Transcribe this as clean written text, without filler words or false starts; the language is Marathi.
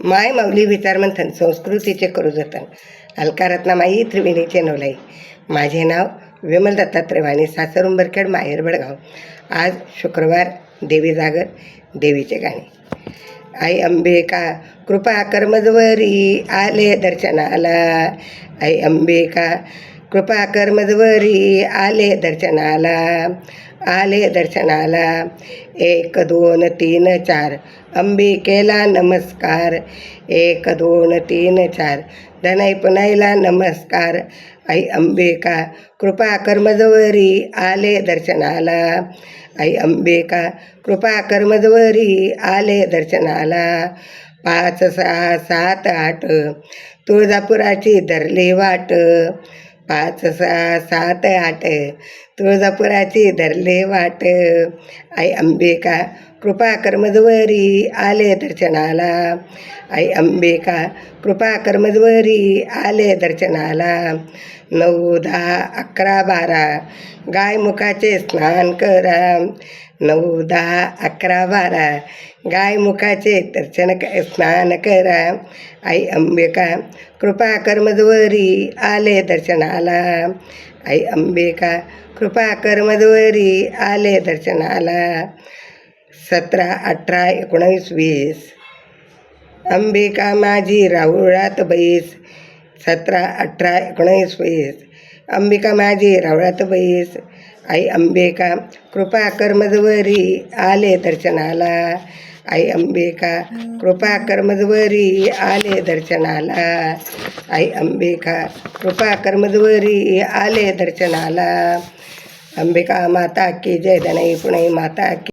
माय माऊली विचारमंथन संस्कृतीचे करू जतन. अलकारत्नामाई त्रिवेणीचे नवलाई. माझे नाव विमल दत्तात्रय वाणी, सासर उंबरखेड, माहेर बडगाव. आज शुक्रवार, देवी जागर, देवीचे गाणे. आई अंबिका कृपा कर्मजवरी आले दर्शनाला. आई अंबिका कृपा कर्मजवरी आले दर्शनाला. आले दर्शनाला. 1 2 3 4 अंबिकेला नमस्कार. 1 2 3 4 धनाई पुनाईला नमस्कार. आई अंबिका कृपा कर्मजवरी आले दर्शनाला. आई अंबिका कृपा कर्मजवरी आले दर्शनाला. 5 6 7 8 तुळजापुराची धरली वाट. 5 6 7 8 तुळजापुराची धरली वाट. आई अंबिका कृपा कर्मजवरी आले दर्शनाला. आई अंबिका कृपा कर्मजवरी आले दर्शनाला. 9 10 11 12 गायमुखाचे स्नान करा. 9 10 11 12 गायमुखाचे स्नान करा. आई अंबिका कृपा कर्मजवरी आले दर्शनाला. आई अंबिका कृपा कर्मजवरी आले दर्शनाला. 17 18 19 20 अंबिका माझी राहुळात बैस. 17 18 19 20 अंबिका माझी राहुळात बैस. आई अंबिका कृपा कर्मजवरी आले दर्शनाला. आई अंबिका कृपा कर्मजवरी आले दर्शनाला. आई अंबिका कृपा कर्मजवरी आले दर्शनाला. अंबिका माता की जय. धनाई पुनाई माता की